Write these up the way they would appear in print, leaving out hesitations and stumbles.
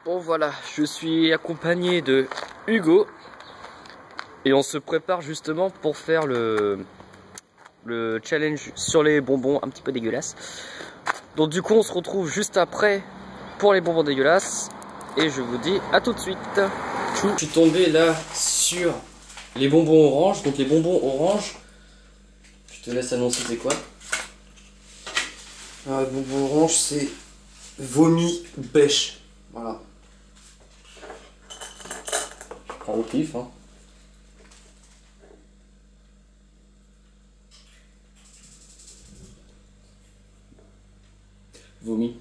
Bon voilà, je suis accompagné de Hugo et on se prépare justement pour faire le challenge sur les bonbons un petit peu dégueulasses. Donc du coup on se retrouve juste après pour les bonbons dégueulasses et je vous dis à tout de suite. Je suis tombé là sur les bonbons orange. Donc les bonbons orange, je te laisse annoncer c'est quoi. Les bonbons orange c'est vomi bêche. Voilà. Je prends au pif hein. Vomi.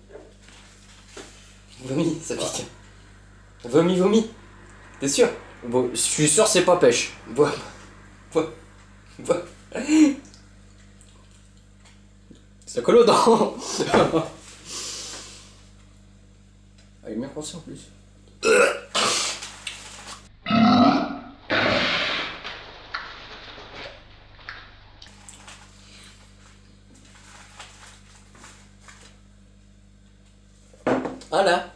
Vomi, ça pique. Vomi, vomi. T'es sûr? Bon, je suis sûr c'est pas pêche. Bois. C'est colle aux dents. Ah, il est bien pensé en plus. Voilà.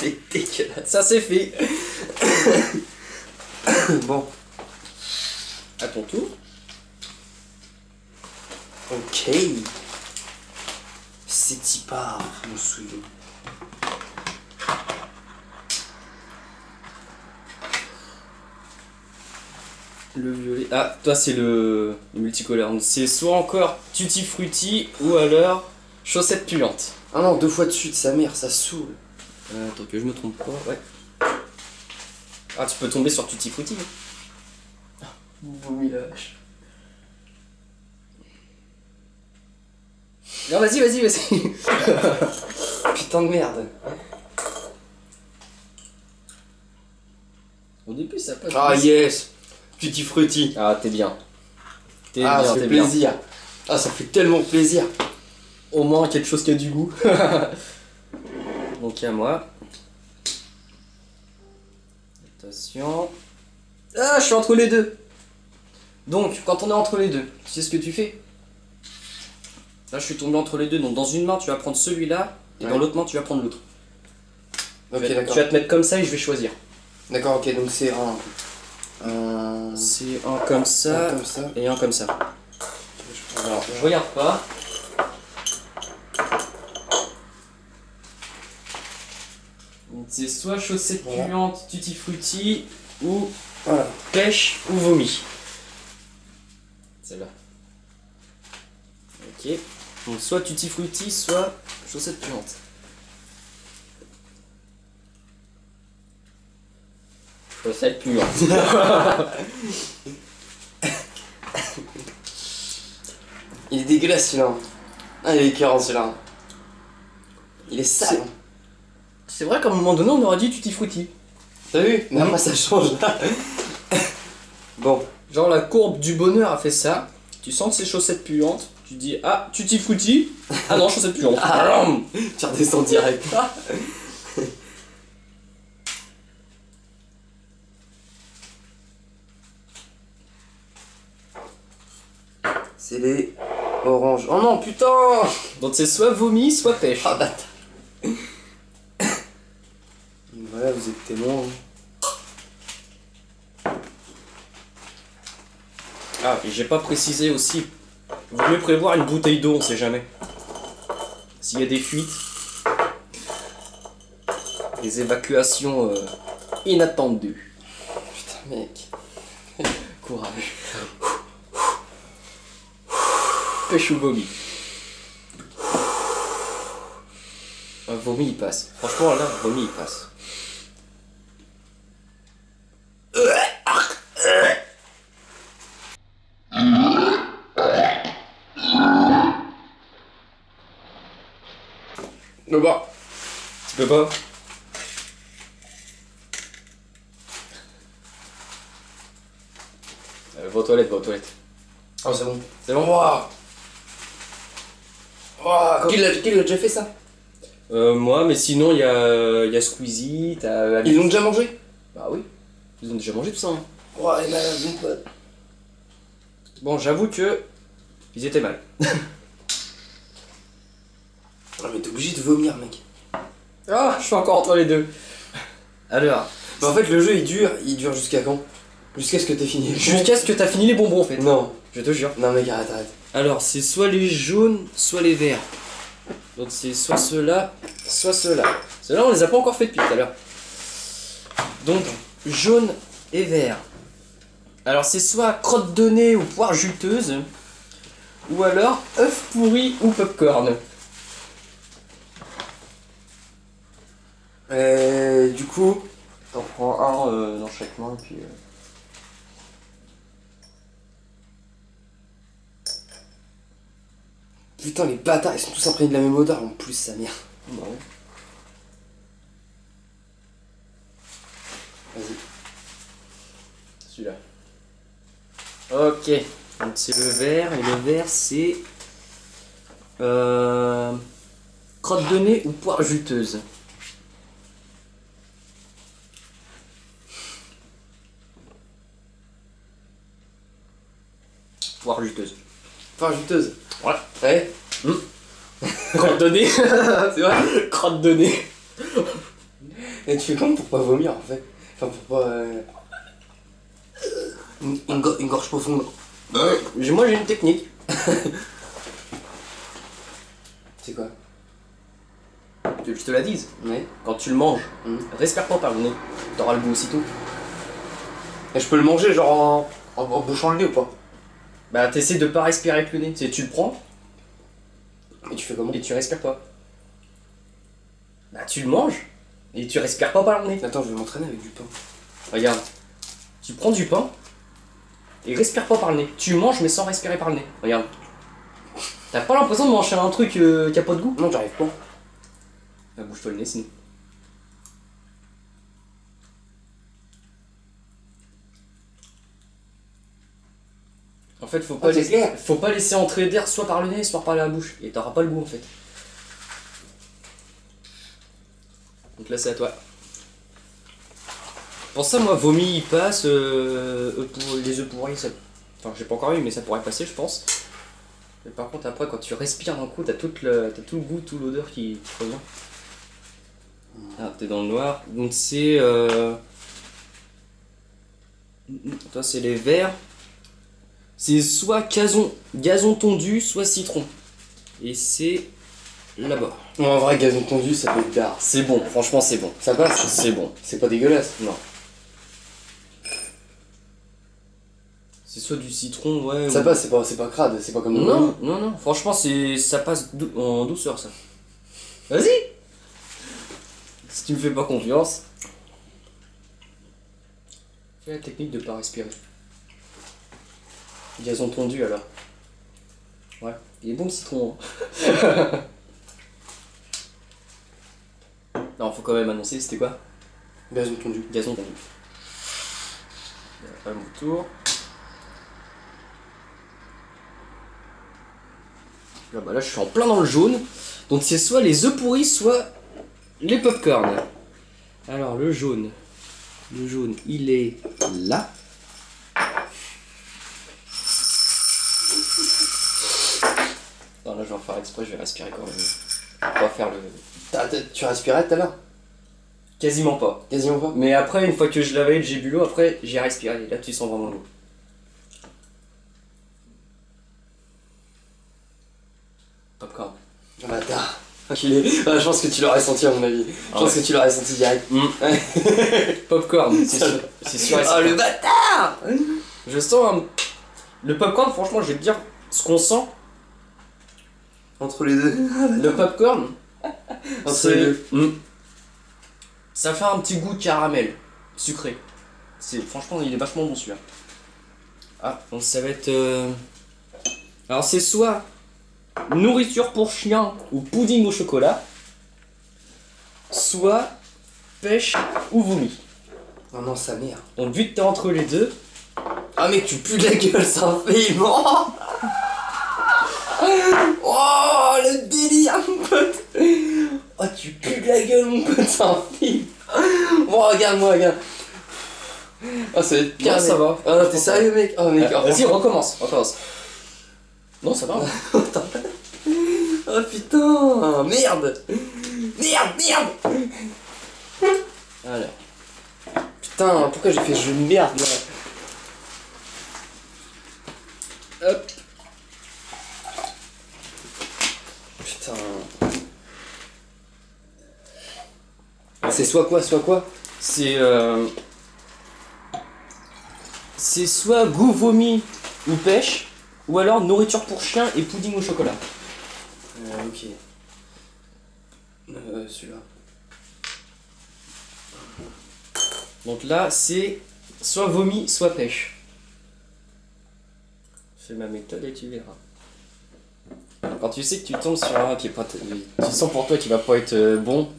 C'est dégueulasse. Ça c'est fait. Bon. À ton tour. Ok. C'est y part, mon souillon. Le violet. Ah, toi c'est le multicolore. C'est soit encore Tutti Frutti ou alors chaussettes puantes. Ah non, 2 fois de suite, sa mère, ça saoule. Attends que je me trompe pas. Ouais. Ah, tu peux tomber sur Tutti Frutti. Vomi la vache. Non, vas-y. Putain de merde. Au début, ça passe. Ah yes. Tutti frutti. Ah, t'es bien. Ça fait plaisir. Ah, ça fait tellement plaisir. Au moins quelque chose qui a du goût. Donc à moi. Attention. Ah, je suis entre les deux. Donc, quand on est entre les deux, tu sais ce que tu fais? Là, je suis tombé entre les deux. Donc, dans une main, tu vas prendre celui-là. Et dans l'autre main, tu vas prendre l'autre. Ok, tu d'accord. vas te mettre comme ça et je vais choisir. D'accord, ok, donc c'est un. C'est un comme ça, et un comme ça. Alors, je regarde pas. C'est soit chaussettes puantes, tutti frutti, ou pêche ou vomi. Celle-là. Ok. Donc soit tutti frutti, soit chaussettes puantes. Chaussettes puantes. Il est dégueulasse celui-là. Ah, il est écœurant celui-là. Il est sale. C'est vrai qu'à un moment donné, on aurait dit tutti frutti. T'as vu? Mais après ça change là. Bon. Genre la courbe du bonheur a fait ça. Tu sens ces chaussettes puantes. Tu dis ah tutti frutti. Ah non chaussettes puantes. Tu redescends direct. C'est les oranges. Oh non putain. Donc c'est soit vomi soit pêche. Ah bâtard. Voilà, vous êtes témoins. Ah, et j'ai pas précisé aussi. Vaut mieux prévoir une bouteille d'eau, on sait jamais. S'il y a des fuites, des évacuations inattendues. Putain, mec. Courage. Pêche ou vomi? Un vomi il passe. Franchement là, vomi il passe. Le bas. Tu peux pas? Va aux toilettes, va aux toilettes. Oh, c'est bon. C'est bon? Qui l'a déjà fait ça? Moi, mais sinon il y a Squeezie, t'as... Ils l'ont déjà mangé? Bah oui, ils ont déjà mangé tout ça. Hein. Ouais, malade, mon pote. Bon, j'avoue que ils étaient mal. Ah, mais t'es obligé de vomir, mec. Ah, je suis encore entre les deux. Alors, Bah en fait le jeu il dure jusqu'à quand? Jusqu'à ce que t'aies fini. jusqu'à ce que t'as fini les bonbons en fait. Non, Je te jure. non mec arrête. Alors, c'est soit les jaunes, soit les verts. Donc c'est soit ceux-là, soit ceux-là. Ceux-là, on les a pas encore fait depuis tout à l'heure. Donc, jaune et vert. Alors, c'est soit crotte de nez ou poire juteuse, ou alors œuf pourri ou popcorn. Du coup, T'en prends un dans chaque main, puis... putain les bâtards ils sont tous imprégnés de la même odeur en plus sa mère. Bah ouais. Vas-y. Celui-là. Ok. Donc c'est le vert, et le vert c'est... crotte de nez ou poire juteuse. Poire juteuse. Enfin juteuse. Ouais. Ouais. Crotte de nez. C'est vrai. Crotte de nez. Et tu fais comment pour pas vomir en fait? Enfin pour pas... Une gorge profonde. Moi j'ai une technique. C'est quoi? Tu veux que je te la dise? Ouais. Quand tu le manges, Mhm. respire pas par le nez. T'auras le goût aussitôt. Et je peux le manger genre en bouchant le nez ou pas? Bah t'essaies de pas respirer avec le nez. Tu le prends Et tu fais comment? et tu respires pas. Bah tu le manges et tu respires pas par le nez. Attends je vais m'entraîner avec du pain. Regarde. Tu prends du pain et respire pas par le nez. Tu manges mais sans respirer par le nez. Regarde. T'as pas l'impression de manger un truc qui a pas de goût? Non j'arrive pas. Bah, bouge-toi le nez sinon. En fait, c'est clair. faut pas laisser entrer d'air soit par le nez, soit par la bouche. Et t'auras pas le goût en fait. Donc là, c'est à toi. Pour ça, moi, vomi, il passe. Les œufs pourris, ça... Enfin, j'ai pas encore eu, mais ça pourrait passer, je pense. Mais par contre, après, quand tu respires d'un coup, t'as tout le goût, toute l'odeur qui revient. Ah, t'es dans le noir. Donc c'est... Toi, c'est les verts. C'est soit gazon tondu, soit citron. Et c'est là-bas. Non en vrai gazon tondu ça peut être d'art. C'est bon, franchement, c'est bon. Ça passe. C'est bon. C'est pas dégueulasse. Non. C'est soit du citron, ouais. Ça ou- passe, c'est pas crade, c'est pas comme Non, non, non. Franchement, ça passe en douceur, ça. Vas-y. Si tu me fais pas confiance. Fais la technique de pas respirer. Gazon tondu, alors. Ouais. Il est bon le citron. Hein. Non, faut quand même annoncer, c'était quoi? Gazon tondu. Gazon tondu. À mon tour. Là, bah là, je suis en plein dans le jaune. Donc c'est soit les œufs pourris, soit les popcorn. Alors le jaune, il est là. Non, là je vais en faire exprès, je vais respirer quand même. On va faire le... Tu respirais tout à l'heure? Quasiment pas. Quasiment pas. Mais après, une fois que je l'avais, j'ai bu l'eau, après j'ai respiré. Et là tu sens vraiment l'eau. Popcorn. Ah bâtard. Enculé. Ah, je pense que tu l'aurais senti à mon avis. Je Ah pense ouais. que tu l'aurais senti direct. Popcorn, c'est sûr. C'est sûr et Oh le certain. bâtard. Je sens un... Le popcorn, franchement, je vais te dire ce qu'on sent. Entre les deux. Le popcorn, Entre les deux. ça fait un petit goût de caramel sucré. Franchement, il est vachement bon celui-là. Ah, donc ça va être... Alors c'est soit nourriture pour chien ou pudding au chocolat, soit pêche ou vomi. Oh non sa mère. Donc vu que t'es entre les deux, Ah mec tu pues de la gueule, c'est un film. Oh le délire mon pote. Oh tu pues de la gueule mon pote, c'est un film. Bon regarde-moi, regarde. Oh ça va être pire. Non, ça mec. va. Oh non t'es sérieux mec? Oh mec, oh, vas-y, recommence. Non, ça va. Oh putain, merde. Merde. Alors. Putain, pourquoi j'ai fait jeu de merde là? Hop. Putain. C'est soit quoi? C'est soit goût vomi ou pêche, ou alors nourriture pour chien et pudding au chocolat. Ok. Celui-là. Donc là, c'est soit vomi, soit pêche. Fais ma méthode et tu verras. Quand tu sais que tu tombes sur un qui est pas... Tu sens pour toi qu'il va pas être bon,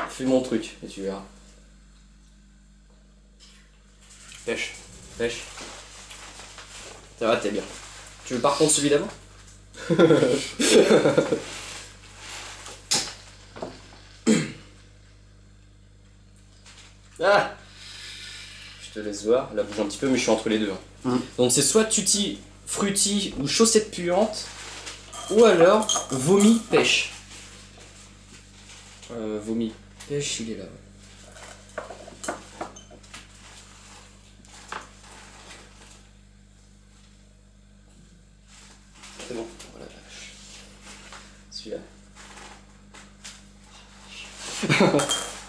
fais mon truc et tu verras. Pêche. Ça va, t'es bien. Tu veux par contre celui d'avant? Ah! Je te laisse voir, là bouge un petit peu mais je suis entre les deux. Donc c'est soit tutti frutti ou chaussettes puantes, ou alors vomi pêche. Vomi pêche, il est là. C'est bon, voilà. Celui-là.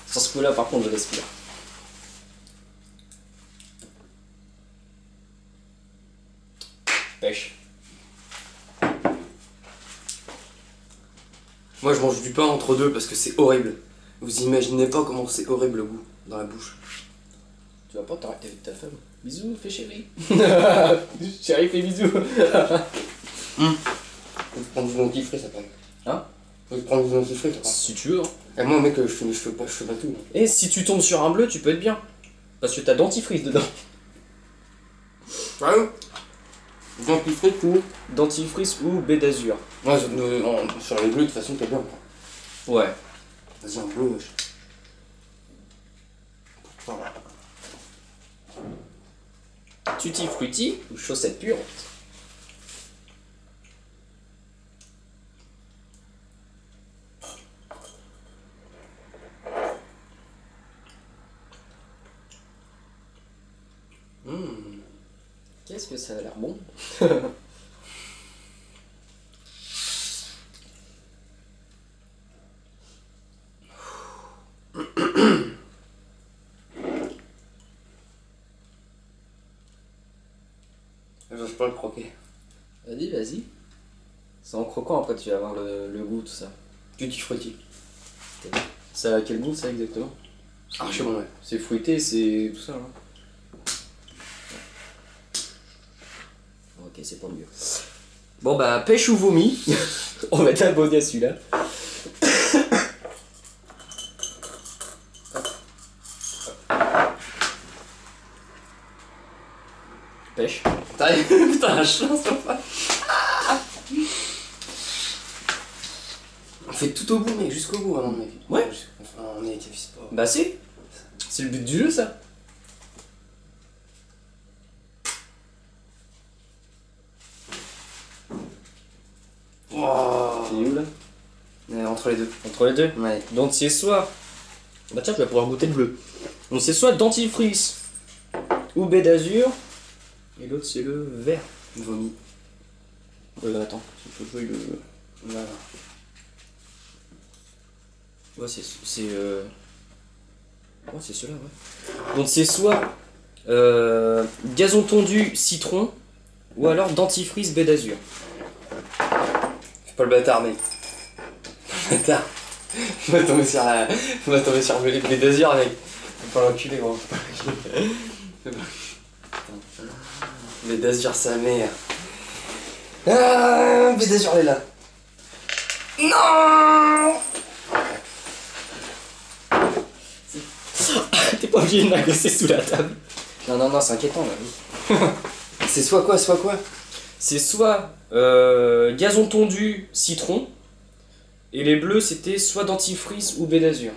Sur ce coup-là, par contre, je respire. Pêche. Moi, je mange du pain entre deux parce que c'est horrible. Vous imaginez pas comment c'est horrible le goût dans la bouche. Tu vas pas t'arrêter avec ta femme? Bisous, fais chérie. Chérie, fais bisous. Faut prendre du dentifrice après. Hein? Faut prendre du dentifrice après. Si tu veux. Hein. Et moi, mec, je fais pas tout. Et si tu tombes sur un bleu, tu peux être bien. Parce que t'as dentifrice dedans. Ouais. Dentifrice ou? Dentifrice ou baie d'azur. Ouais, sur les bleus, de toute façon, t'es bien. Ouais. Vas-y, un bleu, wesh. Voilà. Tutti frutti ou chaussettes puantes? Qu'est-ce que ça a l'air bon. J'ose pas le croquer. Vas-y. C'est en croquant après tu vas avoir le goût, tout ça. Tutti frutti. Ça a quel goût ça exactement? Archement ouais. C'est fruité, c'est tout ça. Hein. Ok, c'est pas mieux. Bon bah, pêche ou vomi. On va être abonné à celui-là. Pêche. Putain, la chance, enfin. On fait tout au bout, mec, jusqu'au bout, hein, mec. Ouais. Enfin, on est pas. Bah, c'est le but du jeu, ça. Wow. C'est où là? Entre les deux. Entre les deux? Ouais. Donc c'est soit... Bah tiens, tu vas pouvoir goûter le bleu. Donc c'est soit dentifrice ou baie d'azur. Et l'autre c'est le vert. Vomi. Attends, il faut jouer le... Voilà. Ouais, c'est ouais, c'est ceux-là, ouais. Donc c'est soit gazon tondu citron ou alors dentifrice baie d'azur. Fais pas le bâtard, mec. Bâtard. On va tomber sur la... On va tomber sur les baie d'azur, mec. Faut pas l'enculer, gros. Baie d'azur, sa mère. Ah, baie d'azur, elle est là. Non. T'es pas obligé de m'agresser sous la table. Non, c'est inquiétant là. C'est soit quoi? C'est soit gazon tondu citron. Et les bleus c'était soit dentifrice ou baie d'azur.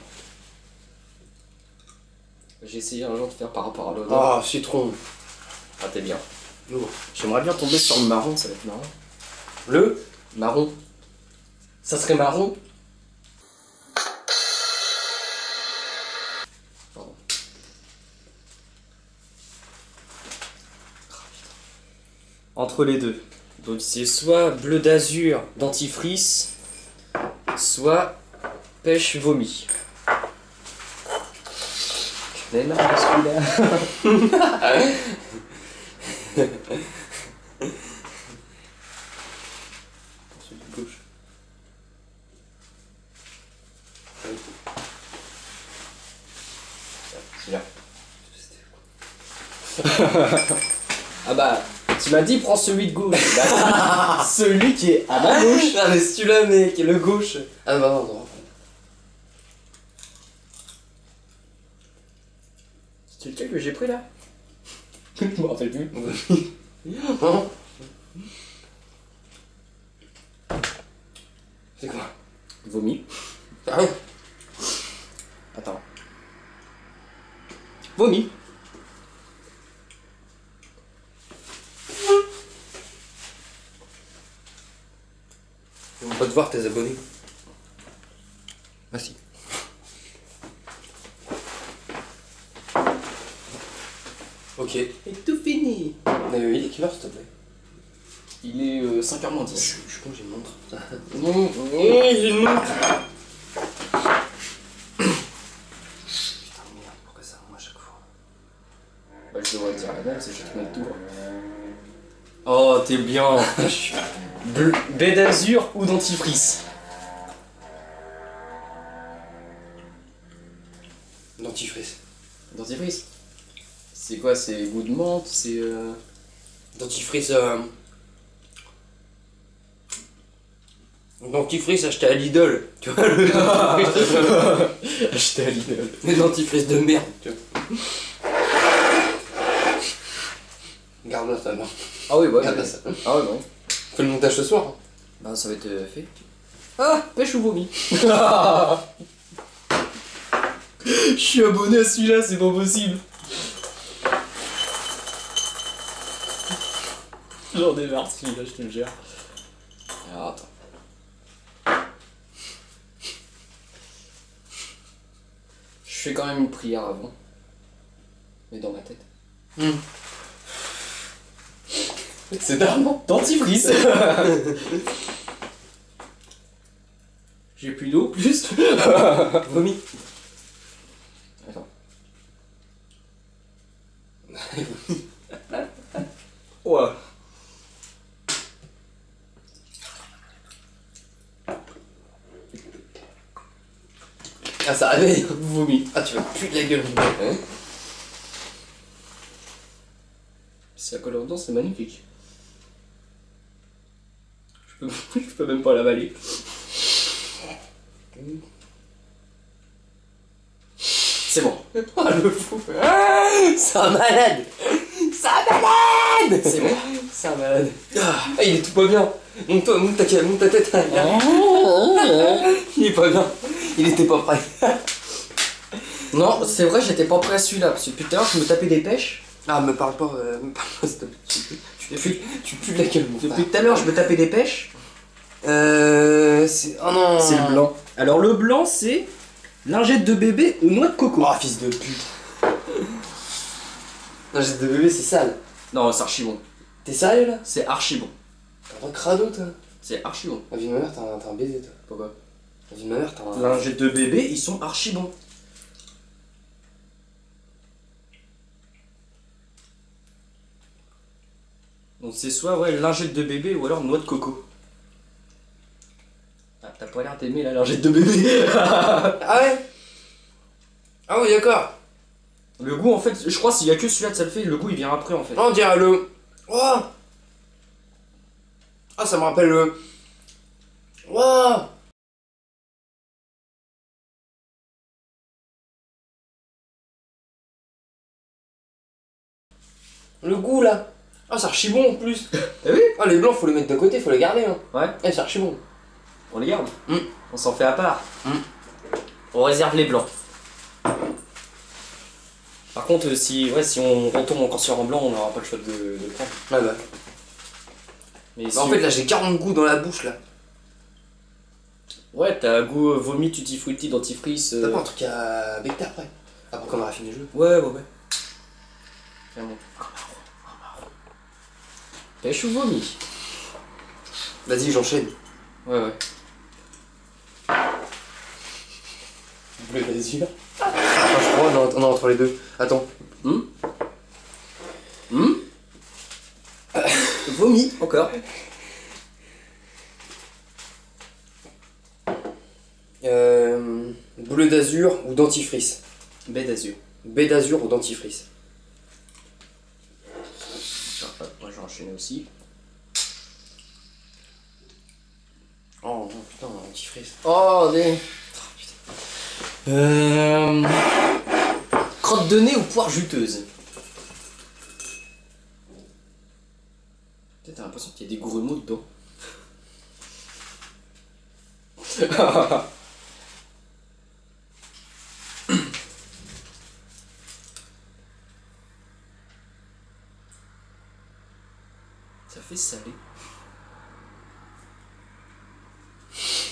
J'ai essayé un jour de faire par rapport à l'odeur. Ah, citron. Ah, t'es bien. J'aimerais bien tomber sur le marron, ça va être marrant. Le marron. Ça serait marron. entre les deux. Donc c'est soit bleu d'azur dentifrice, soit pêche vomi. Je l'ai marre de celui-là. Celui de gauche. Celui-là. Ah bah, tu m'as dit prends celui de gauche. Bah, celui qui est à ma gauche. Ah mais c'est celui-là mec, le gauche. Ah bah non. C'est lequel que j'ai pris là? Je me rappelle plus. C'est quoi? Vomi. Ah ouais. Attends. Vomi. Ils vont pas te voir tes abonnés. Ah si. Ok. Et tout fini. Il est quelle heure s'il te plaît? Il est 5h moins 10. Je suis con, j'ai une montre. Non, J'ai une montre. Putain merde, pourquoi ça moi à chaque fois? bah, je devrais dire la même, c'est chaque notre tour. Oh, t'es bien. Baie d'azur ou dentifrice? Dentifrice. Dentifrice. C'est quoi? C'est goût de menthe? C'est Dentifrice. Dentifrice acheté à Lidl. Tu vois le dentifrice. acheté à Lidl. Les dentifrices de merde, tu vois. Garde-la ça, non. Ah oui, bah Garde-la ouais. ça. Ah ouais, bon. Fais le montage ce soir. Hein. Bah ça va être fait. Ah, pêche ou vomi? Je suis abonné à celui-là, c'est pas possible. J'en ai marre de celui-là, je te le jure. Alors attends. Je fais quand même une prière avant. Mais dans ma tête. C'est d'armant. Dentifrice. J'ai plus d'eau, plus. Vomi. Attends. Ouais. Ah, ça réveille. Vomi. Ah, tu vas plus de la gueule. Hein. C'est la couleur dedans, c'est magnifique. Je peux même pas l'avaler. C'est bon. Ah, le fou. Ah, c'est un malade. C'est un malade. C'est bon. C'est un malade. Ah, il est tout pas bien. Monte ta tête. Il est pas bien. Il était pas prêt. Non, c'est vrai, j'étais pas prêt à celui-là. Parce que depuis tout à l'heure, je me tapais des pêches. Ah, me parle pas, s'il te plaît. Tu pues de la gueule, mon frère. Depuis tout à l'heure, je me tapais des pêches. C'est... Oh non. C'est le blanc. Alors, le blanc, c'est lingette de bébé ou noix de coco. Oh, fils de pute. Non, j'ai de bébé, c'est sale. Non, c'est archi bon. T'es sérieux là? C'est archi bon. T'es un crado, toi. C'est archi bon. La vie de ma mère, t'as un baiser, toi. Pourquoi? La vie de ma mère, t'as un... Lingettes de bébé, ils sont archi bons. Donc c'est soit ouais, lingette de bébé ou alors noix de coco. Ah, t'as pas l'air d'aimer la lingette de bébé. Ah ouais? Ah oui, d'accord. Le goût en fait, je crois s'il y a que celui-là de ça le fait, le goût il vient après en fait. On dirait le... Oh. Ah, ça me rappelle le... Wow. Le goût là. Ah, c'est archi bon en plus. Eh oui. Ah, les blancs, faut les mettre de côté, faut les garder. Hein. Ouais. Eh, c'est archi bon. On les garde. On s'en fait à part. On réserve les blancs. Par contre, si on retourne encore sur un blanc, on n'aura pas le choix de prendre. Ah bah. Mais Bah, en fait, là, j'ai 40 goûts dans la bouche là. ouais, t'as goût vomi, tutti frutti, dentifrice. T'as pas un truc à becter après? Après qu'on aura fini le jeu. Ouais. Vraiment. Pêche ou vomi? Vas-y, j'enchaîne. Ouais, ouais. Bleu d'azur. Enfin, je crois, on est entre les deux. Attends. Vomi, encore. Bleu d'azur ou dentifrice? Baie d'azur. Baie d'azur ou dentifrice? Moi j'ai enchaîné aussi. Oh non, putain, dentifrice. Oh, des... Crotte de nez ou poire juteuse? T'as l'impression qu'il y a des gros mots dedans. Ça fait salé.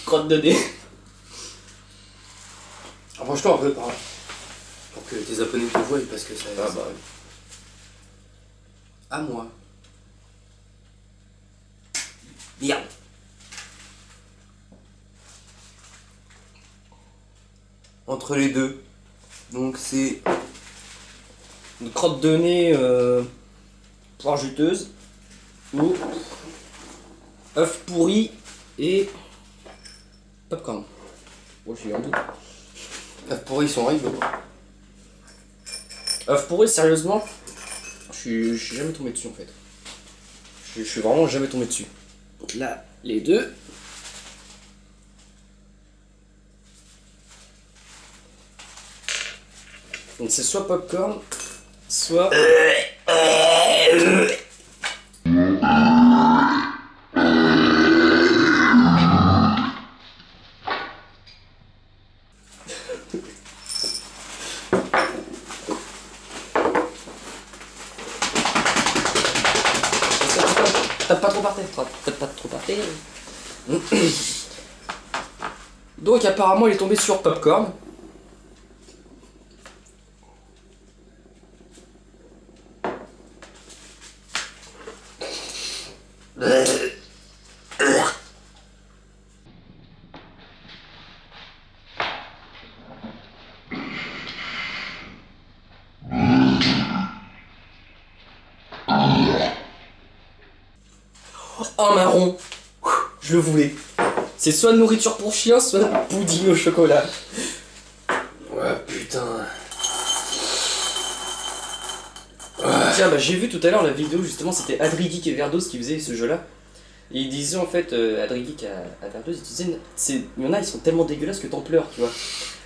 Crotte de nez. Approche-toi un peu par là. Pour que tes abonnés te voient parce que ça. Ah bah oui. À moi. Merde. Entre les deux. Donc c'est. Une crotte de nez poire juteuse ou œuf pourri et popcorn. Oh, j'ai eu un doute. Œufs pourris, ils sont horribles. œuf pourri, sérieusement, je suis jamais tombé dessus en fait. Je suis vraiment jamais tombé dessus. Donc là, les deux. Donc c'est soit popcorn, soit... Tape pas trop par terre, tape pas trop par terre. Donc apparemment il est tombé sur popcorn. Oh marron, je le voulais. C'est soit nourriture pour chien, soit pudding au chocolat. Ouais, putain. Tiens, bah, j'ai vu tout à l'heure la vidéo, justement, c'était Adrigeek et Verdos qui faisaient ce jeu-là. Et ils disaient en fait, Adrigeek à Verdos, ils disaient, il y en a, ils sont tellement dégueulasses que t'en pleures, tu vois.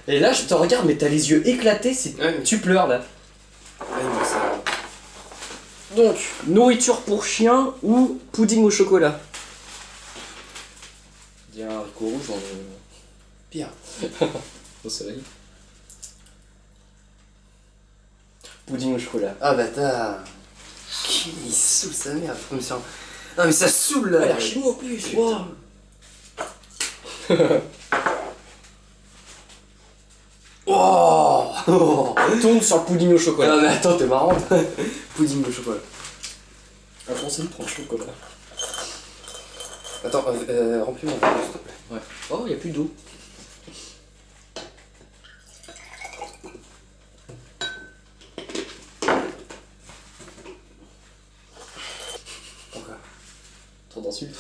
Et là, je te regarde, mais t'as les yeux éclatés, Ouais. tu pleures là. Ouais, mais ça. Donc, nourriture pour chien ou pudding au chocolat? Il y a un haricot rouge dans le... Pire. Oh, ça va y. Pudding au chocolat. Ah bâtard. Il saoule sa mère comme ça. Non mais ça saoule là. Elle a chez moi en plus, wow. Oh, oh. Tombe sur le pudding au chocolat. Non mais attends, t'es marrante. Pudding au chocolat. Un français prend le chocolat. Attends, remplis mon verre s'il te plaît. Ouais. Oh, il n'y a plus d'eau. Pourquoi? Trop d'insultes.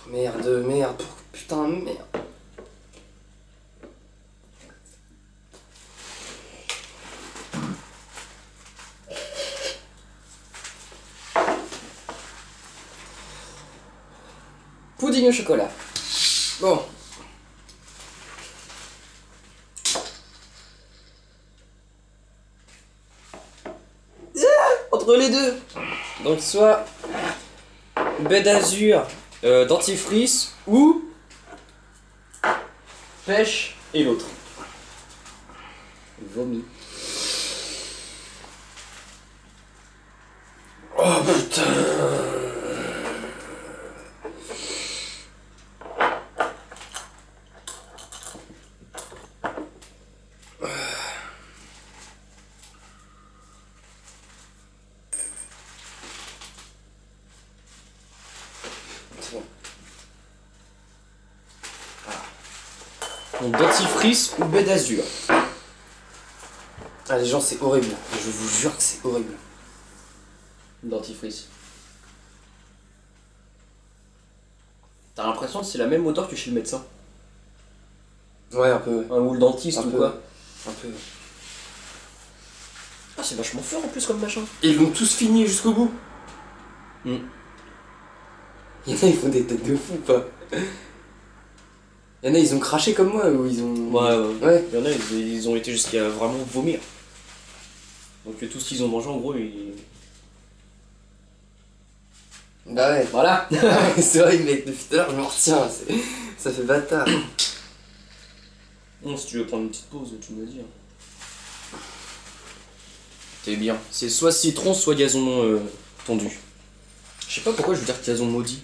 Merde, merde, putain, merde. Pudding au chocolat. Bon. Entre les deux. Donc soit baie d'azur, dentifrice ou pêche et l'autre. Vomi. Oh putain. Donc dentifrice ou baie d'azur. Ah les gens c'est horrible, je vous jure que c'est horrible. Dentifrice. T'as l'impression que c'est la même odeur que chez le médecin. Ouais un peu. Ou le dentiste Un ou peu. quoi. Un peu. Ah c'est vachement fort en plus comme machin. Et ils l'ont tous fini jusqu'au bout. Mm. Il y en a ils font des têtes de fou pas. Il y en a ils ont craché comme moi ou ils ont... Ouais. Il y en a ils ont été jusqu'à vraiment vomir. Donc tout ce qu'ils ont mangé en gros ils... Bah ouais. Voilà. C'est vrai mec, depuis tout à l'heure je me retiens, ça fait bâtard. Bon si tu veux prendre une petite pause tu me dis. T'es bien. C'est soit citron soit gazon tondu. Je sais pas pourquoi je veux dire gazon maudit.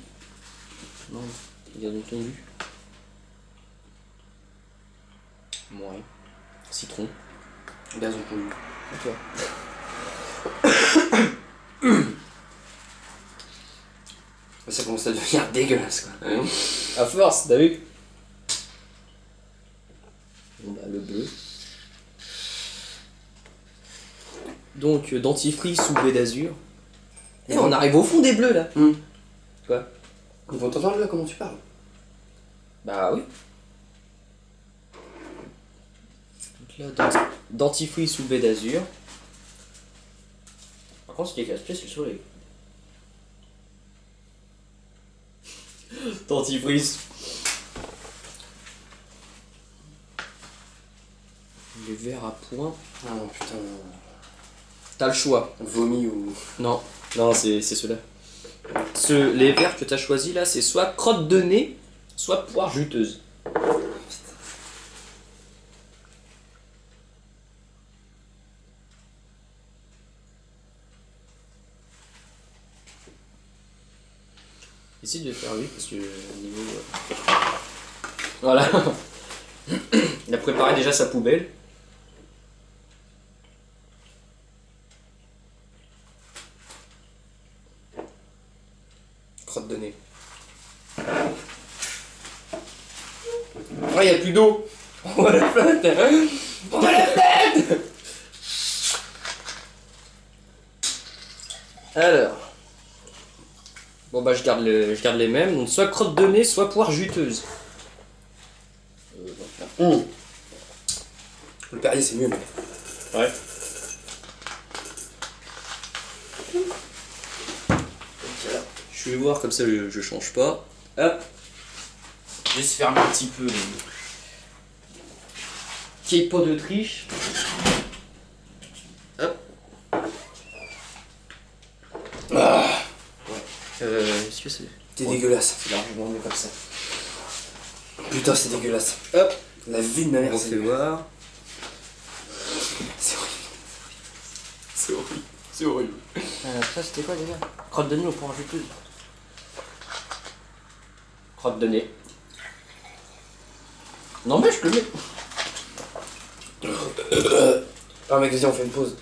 Non, gazon tondu. Ouais. Citron. Gazon pollu. Ok. Ça commence à devenir dégueulasse quoi. À force, t'as vu? Bon bah le bleu. Donc dentifrice ou baie d'azur. Et on arrive au fond des bleus là. Quoi? Ils vont t'entendre là comment tu parles. Bah oui. Donc là, dentifrice ou baie d'azur. Par contre, ce qui est casse-pied, c'est le soleil. Dentifrice. Les verres à point. Ah non putain. T'as le choix. Vomi ou... Non, non, c'est ceux-là. Les verres que t'as choisis là, c'est soit crotte de nez, soit poire juteuse. Essaye de faire vite parce que niveau. Voilà. Il a préparé déjà sa poubelle. Crotte de nez. Oh, il n'y a plus d'eau. On voit la flotte. On voit la flotte. Alors. Bon bah je garde les mêmes. Donc soit crotte de nez, soit poire juteuse. Le Perrier c'est mieux. Ouais. Je vais voir comme ça je change pas. Hop. Juste fermer un petit peu. Qu'il n'y ait pas de triche. Hop. Ah, Est-ce que c'est. t'es dégueulasse. C'est largement mieux comme ça. Putain c'est dégueulasse. Hop. La vie de ma mère On c'est fait voir. C'est horrible. C'est horrible. C'est horrible. Ça c'était quoi déjà? Crotte de nez au poire juteuse. Crotte de nez. Non mais je te le mets. Ah mec vas-y on fait une pause.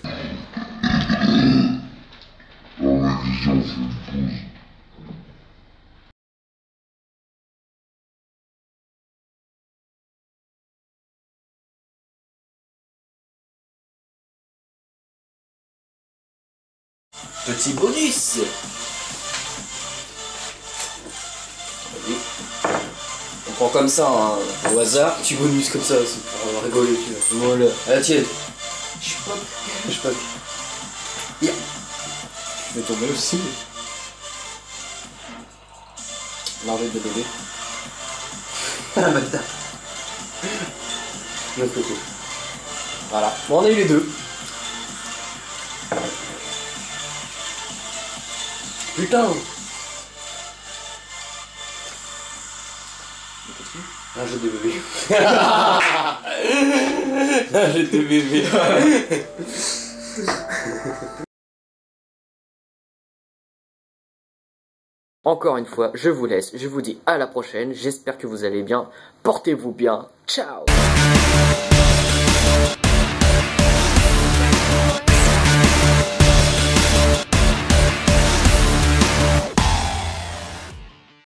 Petit bonus. On prend comme ça hein, au hasard. Petit bonus comme ça c'est pour rigoler tu vois. Voilà. Ah tiens. Je sais pas. Je sais pas. Je vais tomber aussi. L'argent de bébé. Ah bâtard. Notre côté. Voilà. Bon on a eu les deux. Putain. Un jeu de bébé. Un jeu de bébé. Encore une fois, je vous laisse. Je vous dis à la prochaine. J'espère que vous allez bien. Portez-vous bien. Ciao.